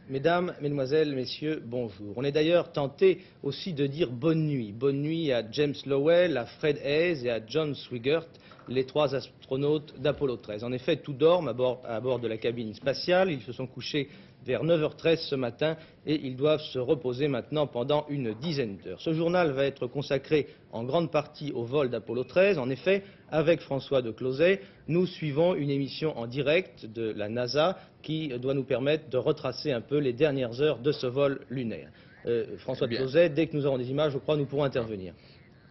Mesdames, Mesdemoiselles, Messieurs, bonjour. On est d'ailleurs tenté aussi de dire bonne nuit. Bonne nuit à James Lowell, à Fred Haise et à John Swigert, les trois astronautes d'Apollo 13. En effet, tous dorment à bord de la cabine spatiale. Ils se sont couchés vers 9h13 ce matin et ils doivent se reposer maintenant pendant une dizaine d'heures. Ce journal va être consacré en grande partie au vol d'Apollo 13. En effet, avec François de Closet, nous suivons une émission en direct de la NASA qui doit nous permettre de retracer un peu les dernières heures de ce vol lunaire. François de Closet, dès que nous aurons des images, je crois, nous pourrons intervenir.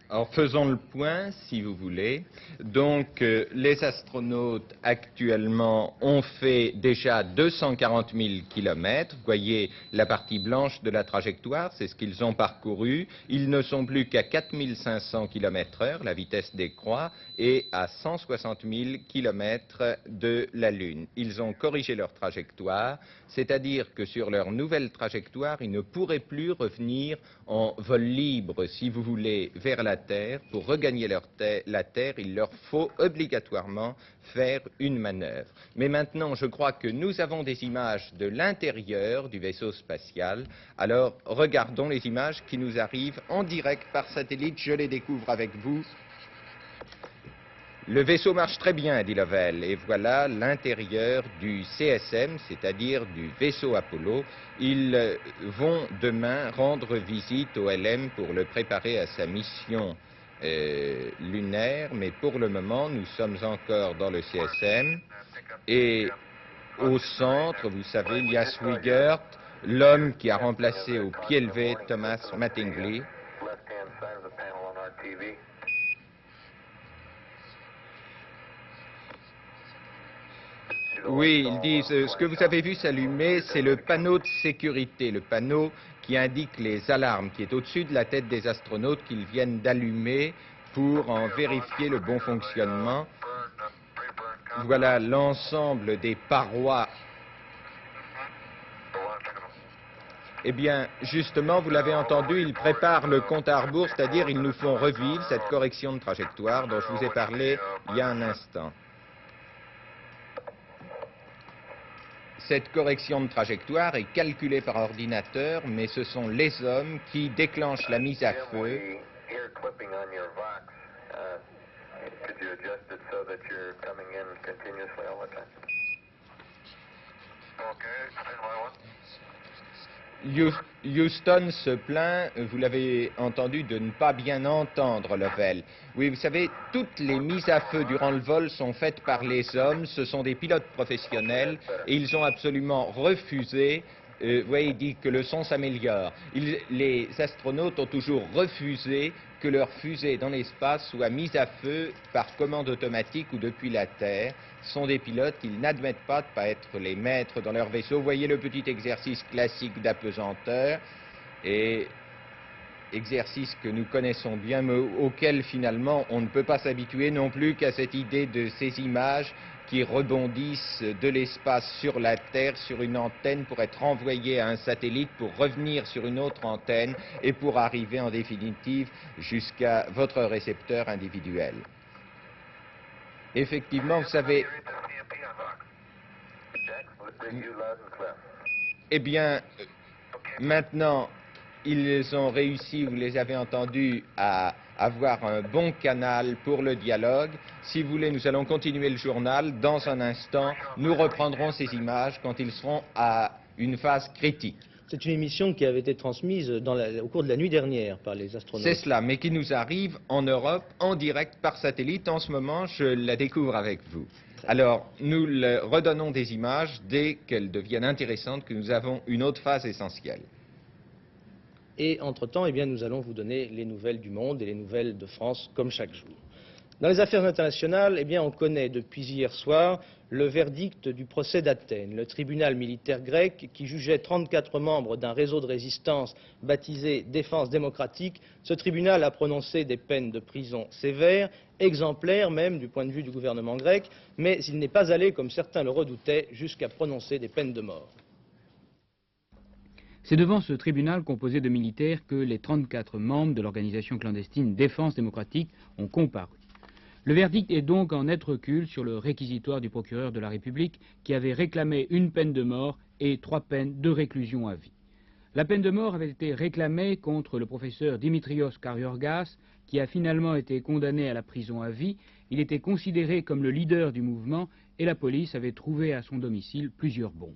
Alors faisons le point, si vous voulez. Donc les astronautes actuellement ont fait déjà 240 000 kilomètres. Vous voyez la partie blanche de la trajectoire, c'est ce qu'ils ont parcouru. Ils ne sont plus qu'à 4 500 km/h, la vitesse décroît, et à 160 000 kilomètres de la Lune. Ils ont corrigé leur trajectoire, c'est-à-dire que sur leur nouvelle trajectoire, ils ne pourraient plus revenir en vol libre, si vous voulez, vers la Terre. Pour regagner la Terre, il leur faut obligatoirement faire une manœuvre. Mais maintenant, je crois que nous avons des images de l'intérieur du vaisseau spatial. Alors, regardons les images qui nous arrivent en direct par satellite. Je les découvre avec vous. Le vaisseau marche très bien, dit Lovell, et voilà l'intérieur du CSM, c'est-à-dire du vaisseau Apollo. Ils vont demain rendre visite au LM pour le préparer à sa mission lunaire, mais pour le moment, nous sommes encore dans le CSM. Et au centre, vous savez, il y a Swigert, l'homme qui a remplacé au pied levé Thomas Mattingly. Oui, ils disent, ce que vous avez vu s'allumer, c'est le panneau de sécurité, le panneau qui indique les alarmes, qui est au-dessus de la tête des astronautes qu'ils viennent d'allumer pour en vérifier le bon fonctionnement. Voilà l'ensemble des parois. Eh bien, justement, vous l'avez entendu, ils préparent le compte à rebours, c'est-à-dire ils nous font revivre cette correction de trajectoire dont je vous ai parlé il y a un instant. Cette correction de trajectoire est calculée par ordinateur, mais ce sont les hommes qui déclenchent la mise à feu. Houston se plaint, vous l'avez entendu, de ne pas bien entendre Lovell. Oui, vous savez, toutes les mises à feu durant le vol sont faites par les hommes, ce sont des pilotes professionnels et ils ont absolument refusé. Vous voyez, il dit que le son s'améliore. Les astronautes ont toujours refusé que leur fusée dans l'espace soit mise à feu par commande automatique ou depuis la Terre. Ce sont des pilotes qui n'admettent pas de ne pas être les maîtres dans leur vaisseau. Vous voyez le petit exercice classique d'apesanteur, et exercice que nous connaissons bien, mais auquel finalement on ne peut pas s'habituer non plus qu'à cette idée de ces images qui rebondissent de l'espace sur la Terre, sur une antenne, pour être envoyées à un satellite, pour revenir sur une autre antenne et pour arriver en définitive jusqu'à votre récepteur individuel. Effectivement, vous savez, eh bien, maintenant, ils ont réussi, vous les avez entendus, à avoir un bon canal pour le dialogue. Si vous voulez, nous allons continuer le journal. Dans un instant, nous reprendrons ces images quand ils seront à une phase critique. C'est une émission qui avait été transmise au cours de la nuit dernière par les astronautes. C'est cela, mais qui nous arrive en Europe, en direct par satellite. En ce moment, je la découvre avec vous. Alors, nous redonnons des images dès qu'elles deviennent intéressantes, que nous avons une autre phase essentielle. Et entre-temps, eh bien, nous allons vous donner les nouvelles du monde et les nouvelles de France, comme chaque jour. Dans les affaires internationales, eh bien, on connaît depuis hier soir le verdict du procès d'Athènes. Le tribunal militaire grec, qui jugeait 34 membres d'un réseau de résistance baptisé Défense démocratique, ce tribunal a prononcé des peines de prison sévères, exemplaires même du point de vue du gouvernement grec, mais il n'est pas allé, comme certains le redoutaient, jusqu'à prononcer des peines de mort. C'est devant ce tribunal composé de militaires que les 34 membres de l'organisation clandestine Défense démocratique ont comparu. Le verdict est donc en net recul sur le réquisitoire du procureur de la République qui avait réclamé une peine de mort et 3 peines de réclusion à vie. La peine de mort avait été réclamée contre le professeur Dimitrios Kariorgas, qui a finalement été condamné à la prison à vie. Il était considéré comme le leader du mouvement et la police avait trouvé à son domicile plusieurs bombes.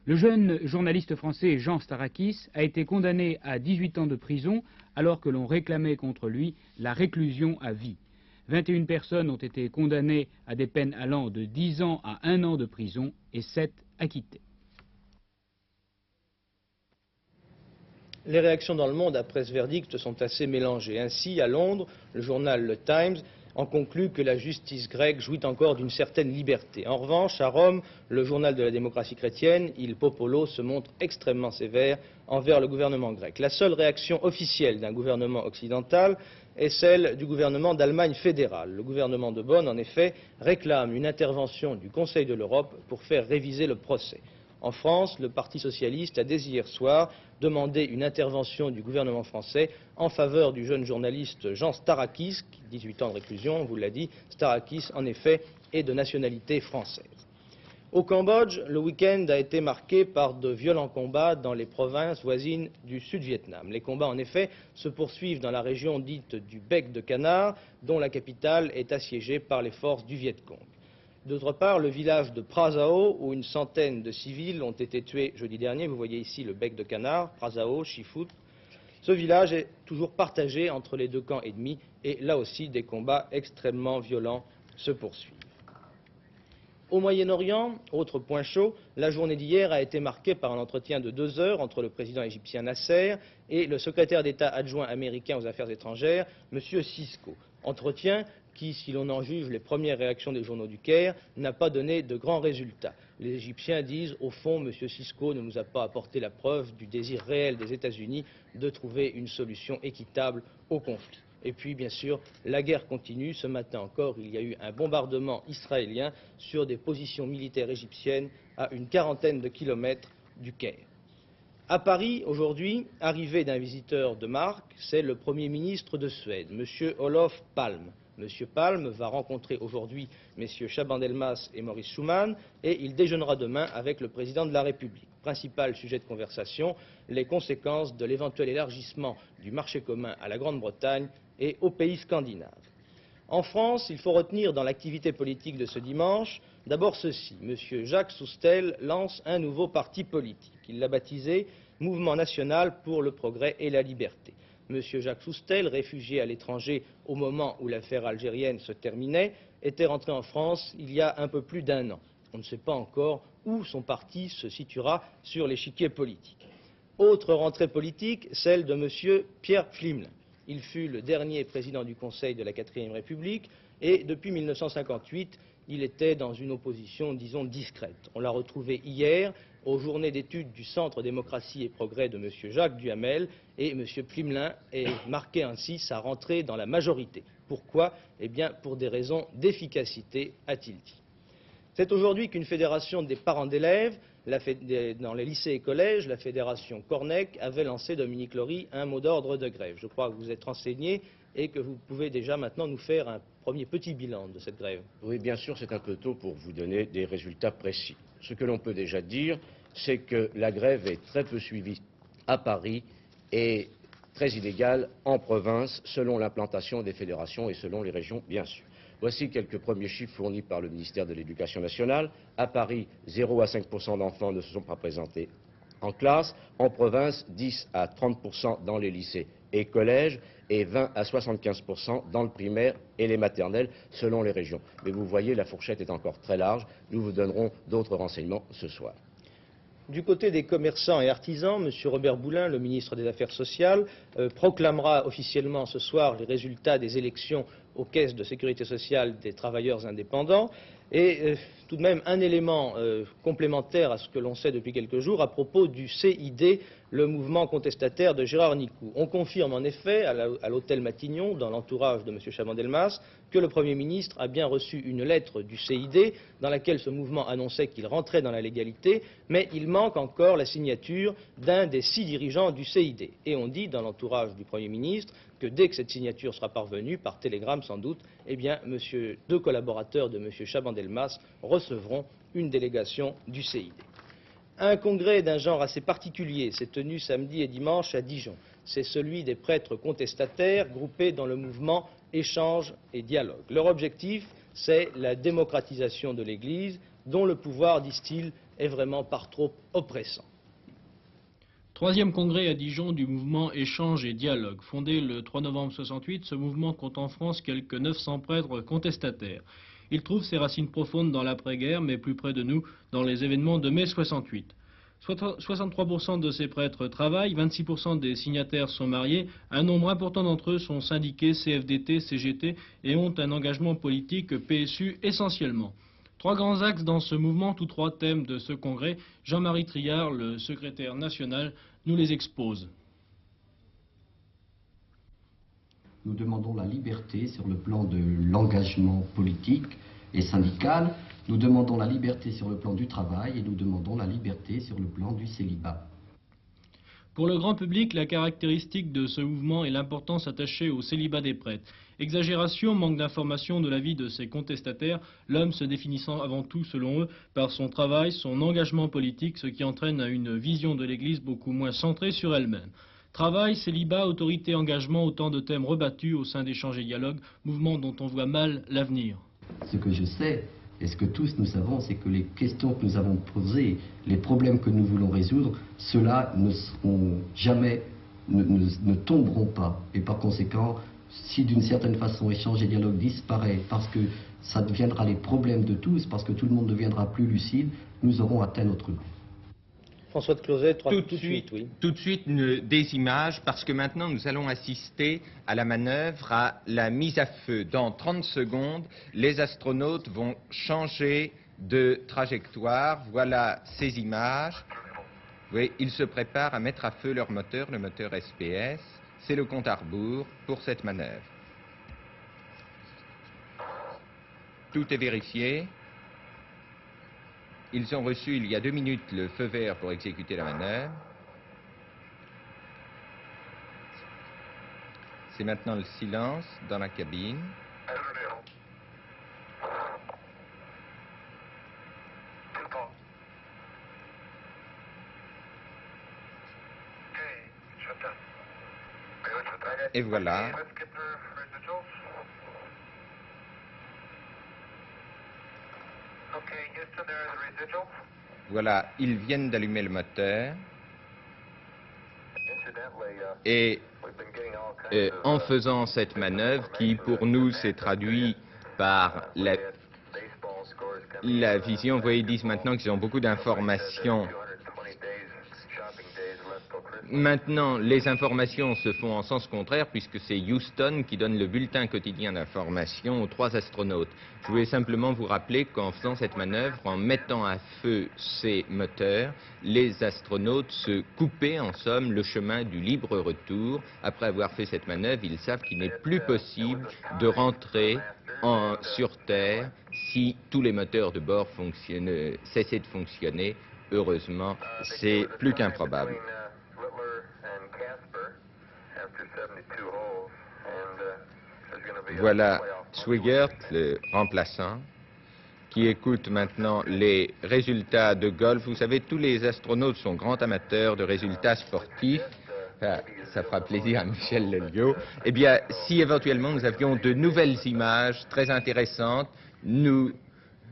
Le jeune journaliste français Jean Starakis a été condamné à 18 ans de prison alors que l'on réclamait contre lui la réclusion à vie. 21 personnes ont été condamnées à des peines allant de 10 ans à 1 an de prison et 7 acquittées. Les réactions dans le monde après ce verdict sont assez mélangées. Ainsi, à Londres, le journal Le Times en conclut que la justice grecque jouit encore d'une certaine liberté. En revanche, à Rome, le journal de la démocratie chrétienne, Il Popolo, se montre extrêmement sévère envers le gouvernement grec. La seule réaction officielle d'un gouvernement occidental est celle du gouvernement d'Allemagne fédérale. Le gouvernement de Bonn, en effet, réclame une intervention du Conseil de l'Europe pour faire réviser le procès. En France, le Parti socialiste a dès hier soir demandé une intervention du gouvernement français en faveur du jeune journaliste Jean Starakis, 18 ans de réclusion, on vous l'a dit. Starakis, en effet, est de nationalité française. Au Cambodge, le week-end a été marqué par de violents combats dans les provinces voisines du Sud-Vietnam. Les combats, en effet, se poursuivent dans la région dite du Bec de Canard, dont la capitale est assiégée par les forces du Viet Cong. D'autre part, le village de Prazao, où une centaine de civils ont été tués jeudi dernier, vous voyez ici le Bec de Canard, Prazao, Chifut. Ce village est toujours partagé entre les deux camps ennemis et là aussi des combats extrêmement violents se poursuivent. Au Moyen-Orient, autre point chaud, la journée d'hier a été marquée par un entretien de 2 heures entre le président égyptien Nasser et le secrétaire d'État adjoint américain aux affaires étrangères, M. Sisko. Entretien qui, si l'on en juge les premières réactions des journaux du Caire, n'a pas donné de grands résultats. Les Égyptiens disent, au fond, M. Sisko ne nous a pas apporté la preuve du désir réel des États-Unis de trouver une solution équitable au conflit. Et puis, bien sûr, la guerre continue. Ce matin encore, il y a eu un bombardement israélien sur des positions militaires égyptiennes à une quarantaine de kilomètres du Caire. À Paris, aujourd'hui, arrivée d'un visiteur de marque, c'est le Premier ministre de Suède, M. Olof Palme. M. Palme va rencontrer aujourd'hui M. Chaban-Delmas et Maurice Schuman et il déjeunera demain avec le président de la République. Principal sujet de conversation, les conséquences de l'éventuel élargissement du marché commun à la Grande-Bretagne et aux pays scandinaves. En France, il faut retenir dans l'activité politique de ce dimanche d'abord ceci. M. Jacques Soustelle lance un nouveau parti politique. Il l'a baptisé Mouvement national pour le progrès et la liberté. M. Jacques Soustelle, réfugié à l'étranger au moment où l'affaire algérienne se terminait, était rentré en France il y a un peu plus d'1 an. On ne sait pas encore où son parti se situera sur l'échiquier politique. Autre rentrée politique, celle de M. Pierre Pflimlin. Il fut le dernier président du Conseil de la 4e République et depuis 1958, il était dans une opposition, disons, discrète. On l'a retrouvé hier aux journées d'études du Centre démocratie et progrès de M. Jacques Duhamel et M. Pflimlin est marqué ainsi sa rentrée dans la majorité. Pourquoi? Eh bien, pour des raisons d'efficacité, a-t-il dit. C'est aujourd'hui qu'une fédération des parents d'élèves, dans les lycées et collèges, la fédération Cornec, avait lancé, Dominique Lory, un mot d'ordre de grève. Je crois que vous êtes renseigné et que vous pouvez déjà maintenant nous faire un premier petit bilan de cette grève. Oui, bien sûr, c'est un peu tôt pour vous donner des résultats précis. Ce que l'on peut déjà dire, c'est que la grève est très peu suivie à Paris et très illégale en province, selon l'implantation des fédérations et selon les régions, bien sûr. Voici quelques premiers chiffres fournis par le ministère de l'Éducation nationale. À Paris, 0 à 5% d'enfants ne se sont pas présentés en classe. En province, 10 à 30% dans les lycées et collèges et 20 à 75% dans le primaire et les maternelles, selon les régions. Mais vous voyez, la fourchette est encore très large. Nous vous donnerons d'autres renseignements ce soir. Du côté des commerçants et artisans, M. Robert Boulin, le ministre des Affaires sociales, proclamera officiellement ce soir les résultats des élections aux caisses de sécurité sociale des travailleurs indépendants. Et tout de même un élément complémentaire à ce que l'on sait depuis quelques jours à propos du CID, le mouvement contestataire de Gérard Nicou. On confirme en effet à l'hôtel Matignon, dans l'entourage de M. Chaban-Delmas, que le Premier ministre a bien reçu une lettre du CID dans laquelle ce mouvement annonçait qu'il rentrait dans la légalité, mais il manque encore la signature d'un des 6 dirigeants du CID. Et on dit dans l'entourage du Premier ministre que dès que cette signature sera parvenue, par télégramme sans doute, eh bien, deux collaborateurs de M. Chaban-Delmas recevront une délégation du CID. Un congrès d'un genre assez particulier s'est tenu samedi et dimanche à Dijon. C'est celui des prêtres contestataires groupés dans le mouvement Échange et Dialogue. Leur objectif, c'est la démocratisation de l'Église, dont le pouvoir, disent-ils, est vraiment par trop oppressant. Troisième congrès à Dijon du mouvement Échange et Dialogue. Fondé le 3 novembre 68, ce mouvement compte en France quelques 900 prêtres contestataires. Il trouve ses racines profondes dans l'après-guerre, mais plus près de nous, dans les événements de mai 68. 63% de ces prêtres travaillent, 26% des signataires sont mariés, un nombre important d'entre eux sont syndiqués, CFDT, CGT et ont un engagement politique PSU essentiellement. Trois grands axes dans ce mouvement, tous trois thèmes de ce congrès. Jean-Marie Triard, le secrétaire national, nous les expose. Nous demandons la liberté sur le plan de l'engagement politique et syndical. Nous demandons la liberté sur le plan du travail et nous demandons la liberté sur le plan du célibat. Pour le grand public, la caractéristique de ce mouvement est l'importance attachée au célibat des prêtres. Exagération, manque d'information de la vie de ces contestataires, l'homme se définissant avant tout, selon eux, par son travail, son engagement politique, ce qui entraîne à une vision de l'Église beaucoup moins centrée sur elle-même. Travail, célibat, autorité, engagement, autant de thèmes rebattus au sein d'Échange et Dialogue, mouvement dont on voit mal l'avenir. Ce que je sais, et ce que tous nous savons, c'est que les questions que nous avons posées, les problèmes que nous voulons résoudre, ceux-là ne seront jamais, ne tomberont pas. Et par conséquent, si d'une certaine façon Échange et Dialogue disparaît parce que ça deviendra les problèmes de tous, parce que tout le monde deviendra plus lucide, nous aurons atteint notre but. François de Closet, tout de suite, oui. Tout de suite des images, parce que maintenant nous allons assister à la manœuvre, à la mise à feu. Dans 30 secondes, les astronautes vont changer de trajectoire. Voilà ces images. Oui, ils se préparent à mettre à feu leur moteur, le moteur SPS. C'est le compte à rebours pour cette manœuvre. Tout est vérifié. Ils ont reçu il y a 2 minutes le feu vert pour exécuter la manœuvre. C'est maintenant le silence dans la cabine. Et voilà. Voilà, ils viennent d'allumer le moteur. Et en faisant cette manœuvre, qui pour nous s'est traduite par la vision, vous voyez, ils disent maintenant qu'ils ont beaucoup d'informations. Maintenant, les informations se font en sens contraire puisque c'est Houston qui donne le bulletin quotidien d'information aux 3 astronautes. Je voulais simplement vous rappeler qu'en faisant cette manœuvre, en mettant à feu ces moteurs, les astronautes se coupaient en somme le chemin du libre retour. Après avoir fait cette manœuvre, ils savent qu'il n'est plus possible de rentrer sur Terre si tous les moteurs de bord cessaient de fonctionner. Heureusement, c'est plus qu'improbable. Voilà Swigert, le remplaçant, qui écoute maintenant les résultats de golf. Vous savez, tous les astronautes sont grands amateurs de résultats sportifs. Enfin, ça fera plaisir à Michel Lelio. Eh bien, si éventuellement nous avions de nouvelles images très intéressantes, nous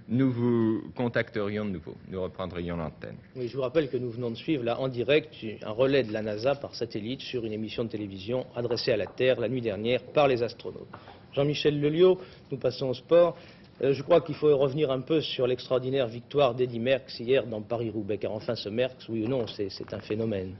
vous contacterions de nouveau, nous reprendrions l'antenne. Oui, je vous rappelle que nous venons de suivre là en direct un relais de la NASA par satellite sur une émission de télévision adressée à la Terre la nuit dernière par les astronautes. Jean-Michel Lelio, nous passons au sport. Je crois qu'il faut revenir un peu sur l'extraordinaire victoire d'Eddy Merckx hier dans Paris-Roubaix, car enfin ce Merckx, oui ou non, c'est un phénomène.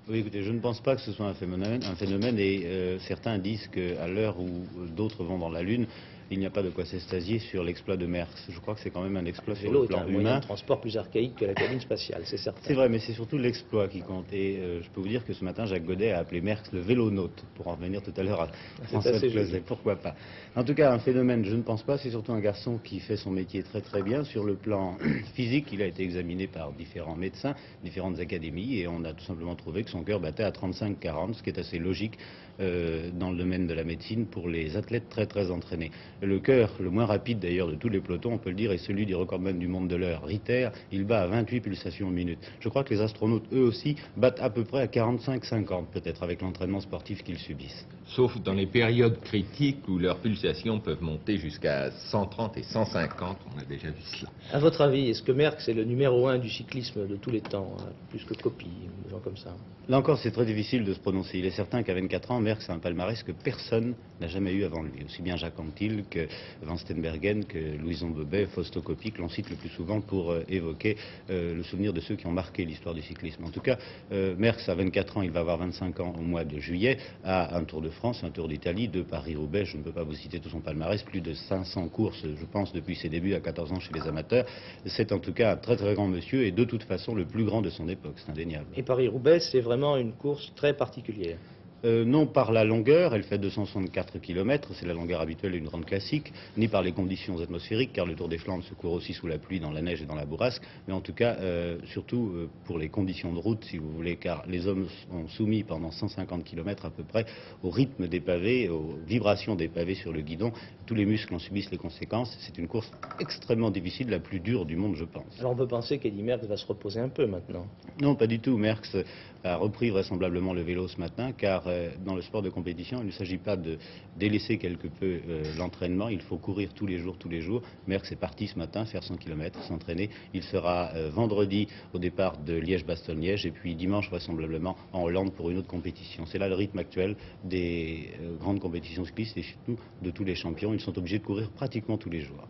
Oui, écoutez, je ne pense pas que ce soit un phénomène et certains disent qu'à l'heure où d'autres vont dans la Lune, il n'y a pas de quoi s'extasier sur l'exploit de Merckx. Je crois que c'est quand même un exploit Le sur vélo le est plan un moyen humain. de transport plus archaïque que la cabine spatiale, c'est certain. C'est vrai, mais c'est surtout l'exploit qui compte. Et je peux vous dire que ce matin, Jacques Godet a appelé Merckx le vélonaute, pour en revenir tout à l'heure à François assez Clauset. joli. Pourquoi pas? En tout cas, un phénomène, je ne pense pas. C'est surtout un garçon qui fait son métier très très bien. Sur le plan physique, il a été examiné par différents médecins, différentes académies, et on a tout simplement trouvé que son cœur battait à 35-40, ce qui est assez logique dans le domaine de la médecine pour les athlètes très très entraînés. Le cœur, le moins rapide d'ailleurs de tous les pelotons, on peut le dire, est celui du recordman du monde de l'heure, Ritter. Il bat à 28 pulsations minute. Je crois que les astronautes, eux aussi, battent à peu près à 45-50, peut-être, avec l'entraînement sportif qu'ils subissent. Sauf dans les périodes critiques où leurs pulsations peuvent monter jusqu'à 130 et 150, on a déjà vu cela. À votre avis, est-ce que Merckx est le numéro 1 du cyclisme de tous les temps, hein, plus que Coppi, des gens comme ça? Là encore, c'est très difficile de se prononcer. Il est certain qu'à 24 ans, Merckx a un palmarès que personne n'a jamais eu avant lui. Aussi bien Jacques Anquetil que Van Steenbergen, que Louison Bobet, Fausto Coppi, que l'on cite le plus souvent pour évoquer le souvenir de ceux qui ont marqué l'histoire du cyclisme. En tout cas, Merckx, à 24 ans, il va avoir 25 ans au mois de juillet, a un Tour de France, un Tour d'Italie, 2 Paris-Roubaix. Je ne peux pas vous citer tout son palmarès, plus de 500 courses, je pense, depuis ses débuts à 14 ans chez les amateurs. C'est en tout cas un très très grand monsieur et de toute façon le plus grand de son époque, c'est indéniable. Et Paris-Roubaix, c'est vraiment une course très particulière. Non par la longueur, elle fait 264 km, c'est la longueur habituelle d'une grande classique, ni par les conditions atmosphériques, car le Tour des Flandres se court aussi sous la pluie, dans la neige et dans la bourrasque, mais en tout cas, surtout pour les conditions de route, si vous voulez, car les hommes sont soumis pendant 150 km à peu près au rythme des pavés, aux vibrations des pavés sur le guidon, tous les muscles en subissent les conséquences, c'est une course extrêmement difficile, la plus dure du monde, je pense. Alors on peut penser qu'Eddy Merckx va se reposer un peu maintenant. Non, pas du tout. Merckx a repris vraisemblablement le vélo ce matin, car dans le sport de compétition, il ne s'agit pas de délaisser quelque peu l'entraînement, il faut courir tous les jours, tous les jours. Merckx est parti ce matin faire 100 km, s'entraîner. Il sera vendredi au départ de Liège-Bastogne-Liège et puis dimanche vraisemblablement en Hollande pour une autre compétition. C'est là le rythme actuel des grandes compétitions cyclistes et surtout de tous les champions. Ils sont obligés de courir pratiquement tous les jours.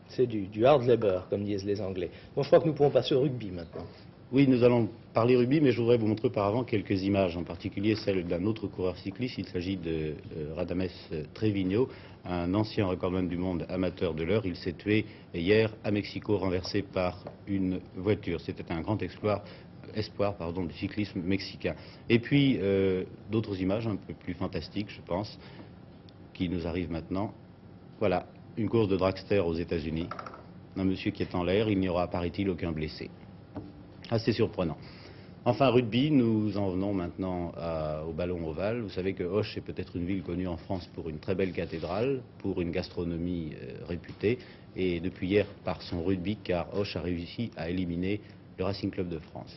C'est du hard labor, comme disent les Anglais. Bon, je crois que nous pouvons passer au rugby maintenant. Oui, nous allons parler rugby, mais je voudrais vous montrer auparavant quelques images, en particulier celle d'un autre coureur cycliste. Il s'agit de Radames Trevino, un ancien recordman du monde amateur de l'heure. Il s'est tué hier à Mexico, renversé par une voiture. C'était un grand espoir du cyclisme mexicain. Et puis, d'autres images un peu plus fantastiques, je pense, qui nous arrivent maintenant. Voilà, une course de dragster aux États-Unis. Un monsieur qui est en l'air, il n'y aura, paraît-il, aucun blessé. Assez surprenant. Enfin, rugby, nous en venons maintenant au ballon ovale. Vous savez que Auch est peut-être une ville connue en France pour une très belle cathédrale, pour une gastronomie réputée, et depuis hier par son rugby, car Auch a réussi à éliminer le Racing Club de France.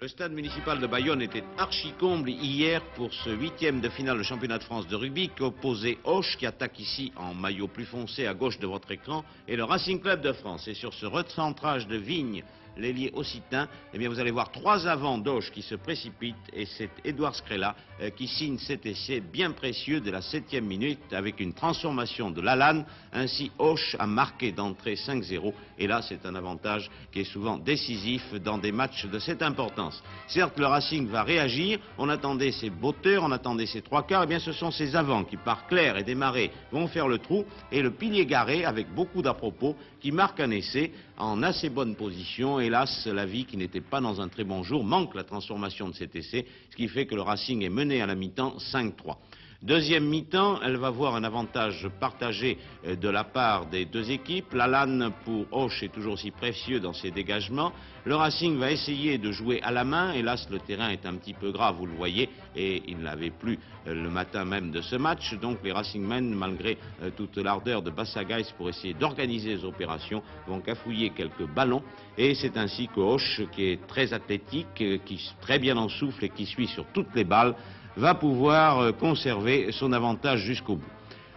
Le stade municipal de Bayonne était archi-comble hier pour ce 8e de finale de championnat de France de rugby qui opposait Auch, qui attaque ici en maillot plus foncé à gauche de votre écran, et le Racing Club de France. Et sur ce recentrage de Vigne, l'ailier occitan, eh bien vous allez voir 3 avants d'Auch qui se précipitent, et c'est Édouard Scrella qui signe cet essai bien précieux de la 7e minute avec une transformation de Lalanne. Ainsi Auch a marqué d'entrée 5-0, et là c'est un avantage qui est souvent décisif dans des matchs de cette importance. Certes, le Racing va réagir, on attendait ses botteurs, on attendait ses 3/4, et bien ce sont ses avants qui par Claire et Desmarais vont faire le trou, et le pilier Garé avec beaucoup d'à-propos qui marque un essai en assez bonne position. Hélas, la vie qui n'était pas dans un très bon jour manque la transformation de cet essai, ce qui fait que le Racing est mené à la mi-temps 5-3. Deuxième mi-temps, elle va voir un avantage partagé de la part des deux équipes. Lalanne pour Auch est toujours aussi précieux dans ses dégagements. Le Racing va essayer de jouer à la main. Hélas, le terrain est un petit peu gras, vous le voyez, et il ne l'avait plus le matin même de ce match. Donc les Racingmen, malgré toute l'ardeur de Bassagais pour essayer d'organiser les opérations, vont cafouiller quelques ballons. Et c'est ainsi que Auch, qui est très athlétique, qui est très bien en souffle et qui suit sur toutes les balles, va pouvoir conserver son avantage jusqu'au bout.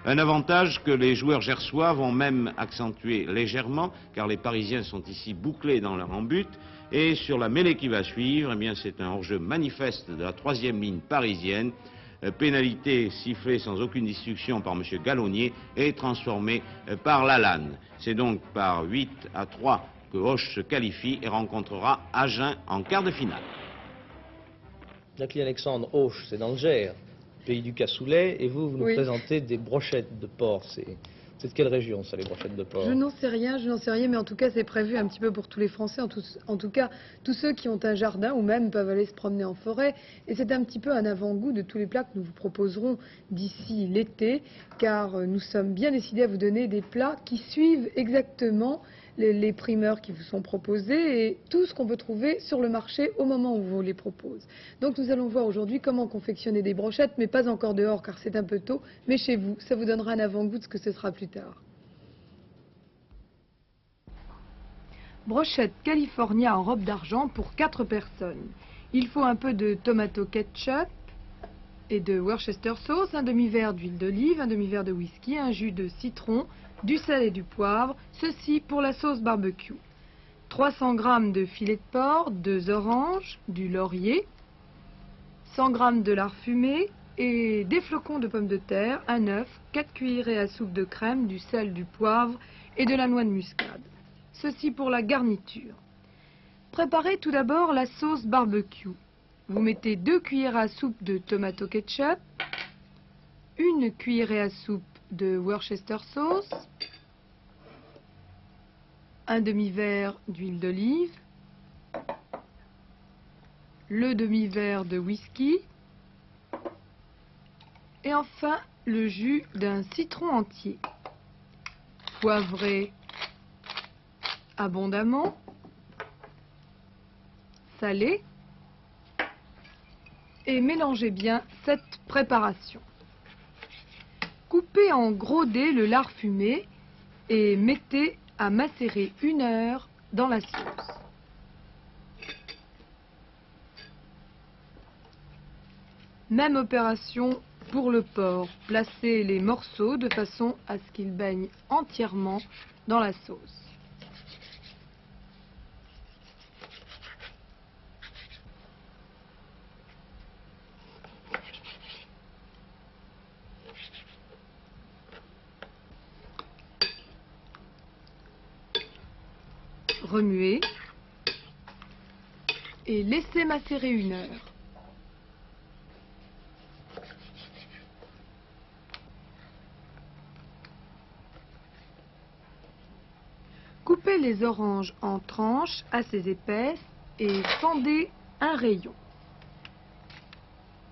Un avantage que les joueurs gersois vont même accentuer légèrement, car les Parisiens sont ici bouclés dans leur en-but. Et sur la mêlée qui va suivre, eh bien c'est un hors-jeu manifeste de la 3e ligne parisienne. Pénalité sifflée sans aucune instruction par M. Gallonnier et transformée par Lalanne. C'est donc par 8-3 que Auch se qualifie et rencontrera Agen en quart de finale. Jacqueline Alexandre, Auch, c'est dans le Gers, pays du cassoulet, et vous nous Oui. présentez des brochettes de porc. C'est de quelle région, ça, les brochettes de porc? Je n'en sais rien, mais en tout cas, c'est prévu un petit peu pour tous les Français, en tout cas, tous ceux qui ont un jardin ou même peuvent aller se promener en forêt. Et c'est un petit peu un avant-goût de tous les plats que nous vous proposerons d'ici l'été, car nous sommes bien décidés à vous donner des plats qui suivent exactement les primeurs qui vous sont proposés et tout ce qu'on peut trouver sur le marché au moment où on vous les propose. Donc nous allons voir aujourd'hui comment confectionner des brochettes, mais pas encore dehors car c'est un peu tôt, mais chez vous, ça vous donnera un avant-goût de ce que ce sera plus tard. Brochette California en robe d'argent pour 4 personnes. Il faut un peu de tomato ketchup et de Worcester sauce, un demi-verre d'huile d'olive, un demi-verre de whisky, un jus de citron, du sel et du poivre, ceci pour la sauce barbecue. 300 g de filet de porc, 2 oranges, du laurier, 100 g de lard fumé et des flocons de pommes de terre, un œuf, 4 cuillerées à soupe de crème, du sel, du poivre et de la noix de muscade. Ceci pour la garniture. Préparez tout d'abord la sauce barbecue. Vous mettez 2 cuillerées à soupe de tomato ketchup, 1 cuillerée à soupe de Worcester sauce, un demi-verre d'huile d'olive, le demi-verre de whisky et enfin le jus d'un citron entier. Poivrez abondamment, salez et mélangez bien cette préparation. Coupez en gros dés le lard fumé et mettez à macérer 1 heure dans la sauce. Même opération pour le porc. Placez les morceaux de façon à ce qu'ils baignent entièrement dans la sauce. Remuez et laissez macérer 1 heure. Coupez les oranges en tranches assez épaisses et fendez un rayon.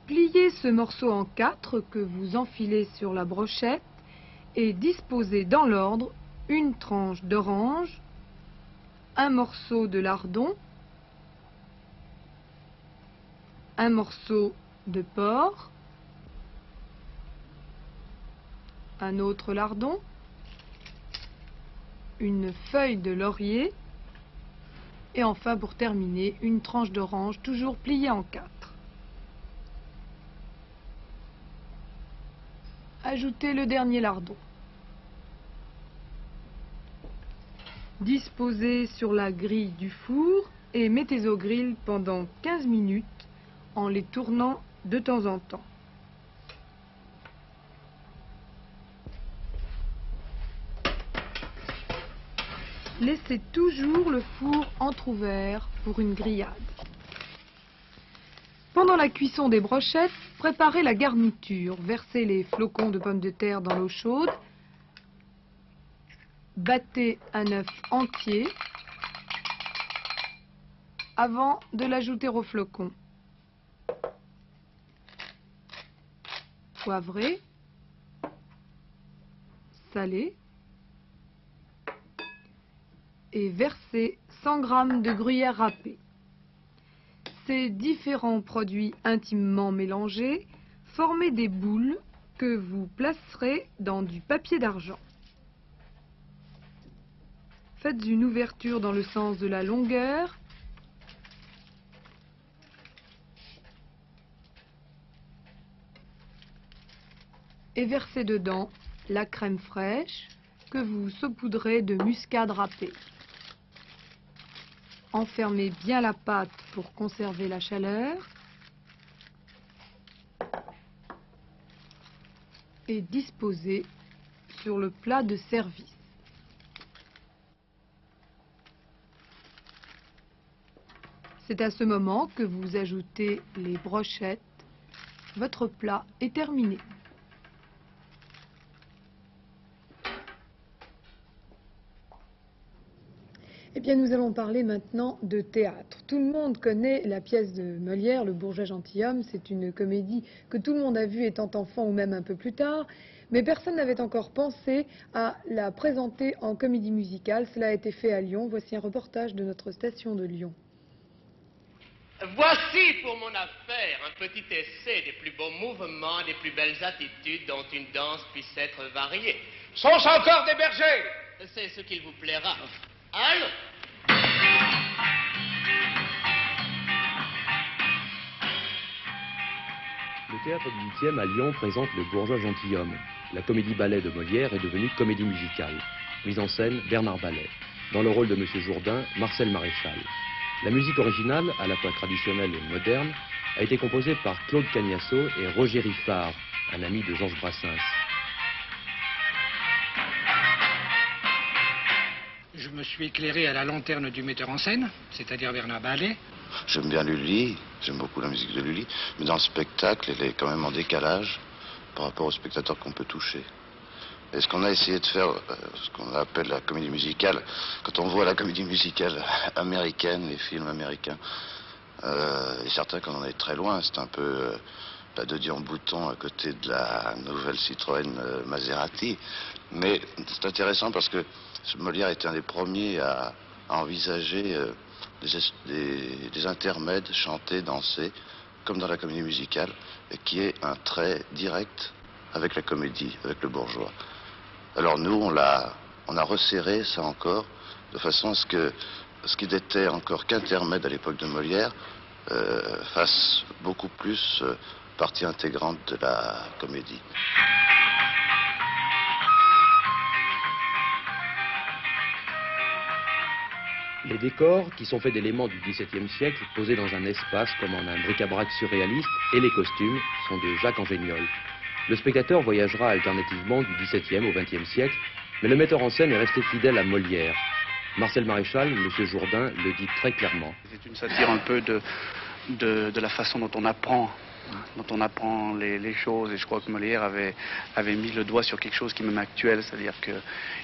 Pliez ce morceau en 4 que vous enfilez sur la brochette et disposez dans l'ordre 1 tranche d'orange, un morceau de lardon, un morceau de porc, un autre lardon, une feuille de laurier et enfin pour terminer 1 tranche d'orange toujours pliée en 4. Ajoutez le dernier lardon. Disposez sur la grille du four et mettez au grill pendant 15 minutes en les tournant de temps en temps. Laissez toujours le four entrouvert pour une grillade. Pendant la cuisson des brochettes, préparez la garniture. Versez les flocons de pommes de terre dans l'eau chaude. Battez un œuf entier avant de l'ajouter aux flocons. Poivrez, salez et versez 100 g de gruyère râpée. Ces différents produits intimement mélangés forment des boules que vous placerez dans du papier d'argent. Faites une ouverture dans le sens de la longueur et versez dedans la crème fraîche que vous saupoudrez de muscade râpée. Enfermez bien la pâte pour conserver la chaleur et disposez sur le plat de service. C'est à ce moment que vous ajoutez les brochettes. Votre plat est terminé. Eh bien, nous allons parler maintenant de théâtre. Tout le monde connaît la pièce de Molière, Le Bourgeois Gentilhomme. C'est une comédie que tout le monde a vue étant enfant ou même un peu plus tard. Mais personne n'avait encore pensé à la présenter en comédie musicale. Cela a été fait à Lyon. Voici un reportage de notre station de Lyon. Voici pour mon affaire un petit essai des plus beaux mouvements, des plus belles attitudes dont une danse puisse être variée. Sont-ce encore des bergers? C'est ce qu'il vous plaira. Allons! Le théâtre du 8e à Lyon présente Le Bourgeois Gentilhomme. La comédie-ballet de Molière est devenue comédie musicale. Mise en scène, Bernard Ballet. Dans le rôle de Monsieur Jourdain, Marcel Maréchal. La musique originale, à la fois traditionnelle et moderne, a été composée par Claude Cagnasso et Roger Riffard, un ami de Georges Brassens. Je me suis éclairé à la lanterne du metteur en scène, c'est-à-dire Bernard Ballet. J'aime bien Lully, j'aime beaucoup la musique de Lully, mais dans le spectacle, elle est quand même en décalage par rapport au spectateur qu'on peut toucher. Et ce qu'on a essayé de faire, ce qu'on appelle la comédie musicale, quand on voit la comédie musicale américaine, les films américains, et certains qu'on en est très loin, c'est un peu la Dodion Bouton à côté de la nouvelle Citroën Maserati. Mais c'est intéressant parce que Molière était un des premiers à envisager des intermèdes chantés, dansés, comme dans la comédie musicale, et qui est un trait direct avec la comédie, avec le bourgeois. Alors nous, on a resserré ça encore, de façon à ce que ce qui n'était encore qu'intermède à l'époque de Molière fasse beaucoup plus partie intégrante de la comédie. Les décors, qui sont faits d'éléments du XVIIe siècle, posés dans un espace comme en un bric-à-brac surréaliste, et les costumes sont de Jacques Angéniol. Le spectateur voyagera alternativement du XVIIe au XXe siècle, mais le metteur en scène est resté fidèle à Molière. Marcel Maréchal, Monsieur Jourdain, le dit très clairement. C'est une satire un peu de la façon dont on apprend les choses, et je crois que Molière avait mis le doigt sur quelque chose qui est même actuel, c'est-à-dire qu'il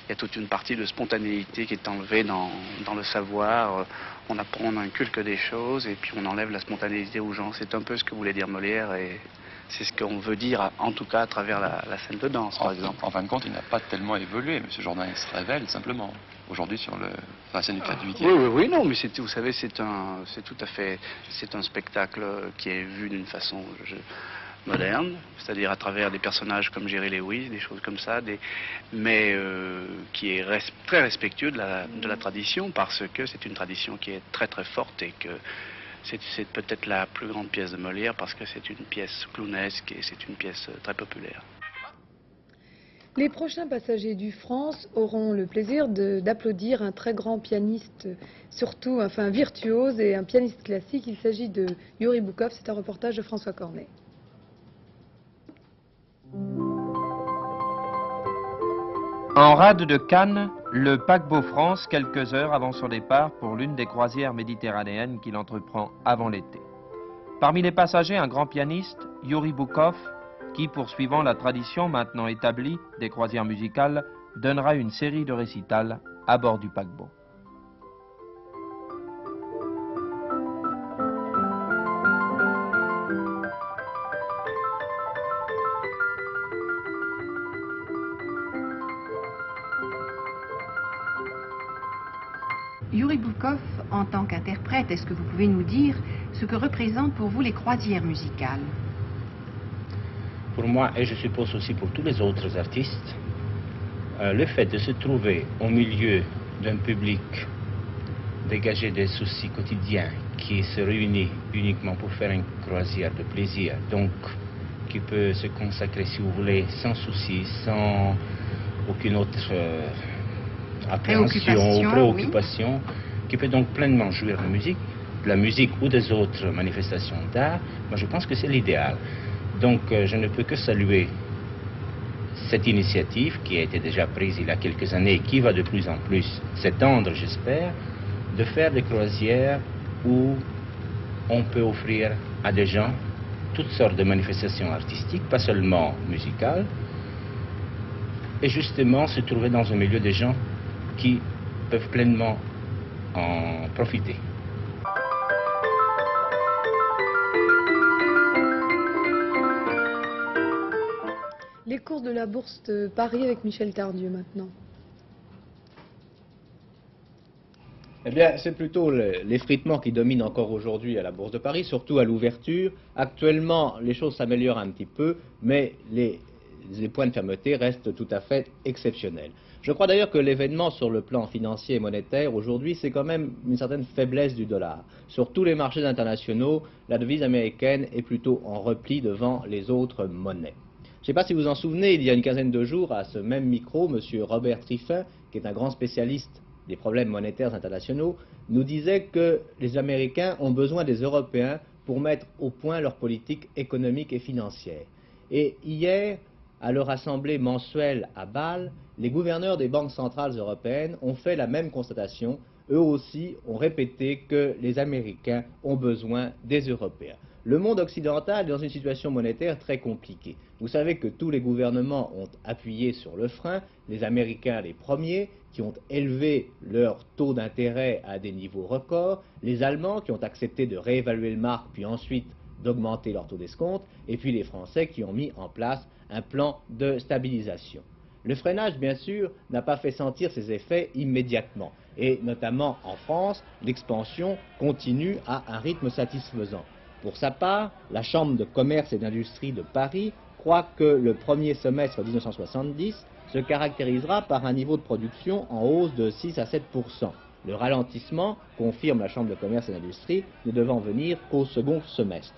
y a toute une partie de spontanéité qui est enlevée dans le savoir. On apprend, on inculque des choses et puis on enlève la spontanéité aux gens. C'est un peu ce que voulait dire Molière et c'est ce qu'on veut dire, en tout cas à travers la scène de danse, par exemple. En fin de compte, il n'a pas tellement évolué, M. Jourdain, il se révèle simplement aujourd'hui sur la scène du théâtre du 8e. Oui, non, mais vous savez, c'est un spectacle qui est vu d'une façon moderne, c'est-à-dire à travers des personnages comme Jerry Lewis, des choses comme ça, mais qui est très respectueux de la tradition, parce que c'est une tradition qui est très très forte et que c'est peut-être la plus grande pièce de Molière parce que c'est une pièce clownesque et c'est une pièce très populaire. Les prochains passagers du France auront le plaisir d'applaudir un très grand pianiste, surtout enfin virtuose et un pianiste classique. Il s'agit de Yuri Boukov. C'est un reportage de François Cornet. En rade de Cannes, le paquebot France, quelques heures avant son départ pour l'une des croisières méditerranéennes qu'il entreprend avant l'été. Parmi les passagers, un grand pianiste, Yuri Boukov, qui, poursuivant la tradition maintenant établie des croisières musicales, donnera une série de récitals à bord du paquebot. Yuri Boukov, en tant qu'interprète, est-ce que vous pouvez nous dire ce que représentent pour vous les croisières musicales? Pour moi, et je suppose aussi pour tous les autres artistes, le fait de se trouver au milieu d'un public dégagé des soucis quotidiens, qui se réunit uniquement pour faire une croisière de plaisir, donc qui peut se consacrer, si vous voulez, sans soucis, sans aucune autre appréhension ou préoccupation, oui, qui peut donc pleinement jouir de la musique ou des autres manifestations d'art. Moi, je pense que c'est l'idéal. Donc, je ne peux que saluer cette initiative qui a été déjà prise il y a quelques années et qui va de plus en plus s'étendre, j'espère, de faire des croisières où on peut offrir à des gens toutes sortes de manifestations artistiques, pas seulement musicales, et justement se trouver dans un milieu des gens qui peuvent pleinement en profiter. Les courses de la Bourse de Paris avec Michel Tardieu maintenant. Eh bien, c'est plutôt l'effritement qui domine encore aujourd'hui à la Bourse de Paris, surtout à l'ouverture. Actuellement, les choses s'améliorent un petit peu, mais les points de fermeté restent tout à fait exceptionnels. Je crois d'ailleurs que l'événement sur le plan financier et monétaire aujourd'hui, c'est quand même une certaine faiblesse du dollar. Sur tous les marchés internationaux, la devise américaine est plutôt en repli devant les autres monnaies. Je ne sais pas si vous en souvenez, il y a une quinzaine de jours, à ce même micro, M. Robert Triffin, qui est un grand spécialiste des problèmes monétaires internationaux, nous disait que les Américains ont besoin des Européens pour mettre au point leur politique économique et financière. Et hier, à leur assemblée mensuelle à Bâle, les gouverneurs des banques centrales européennes ont fait la même constatation. Eux aussi ont répété que les Américains ont besoin des Européens. Le monde occidental est dans une situation monétaire très compliquée. Vous savez que tous les gouvernements ont appuyé sur le frein, les Américains les premiers, qui ont élevé leur taux d'intérêt à des niveaux records, les Allemands qui ont accepté de réévaluer le marque, puis ensuite d'augmenter leur taux d'escompte, et puis les Français qui ont mis en place un plan de stabilisation. Le freinage, bien sûr, n'a pas fait sentir ses effets immédiatement, et notamment en France, l'expansion continue à un rythme satisfaisant. Pour sa part, la Chambre de commerce et d'industrie de Paris croit que le premier semestre 1970 se caractérisera par un niveau de production en hausse de 6 à 7%. Le ralentissement, confirme la Chambre de commerce et d'industrie, ne devant venir qu'au second semestre.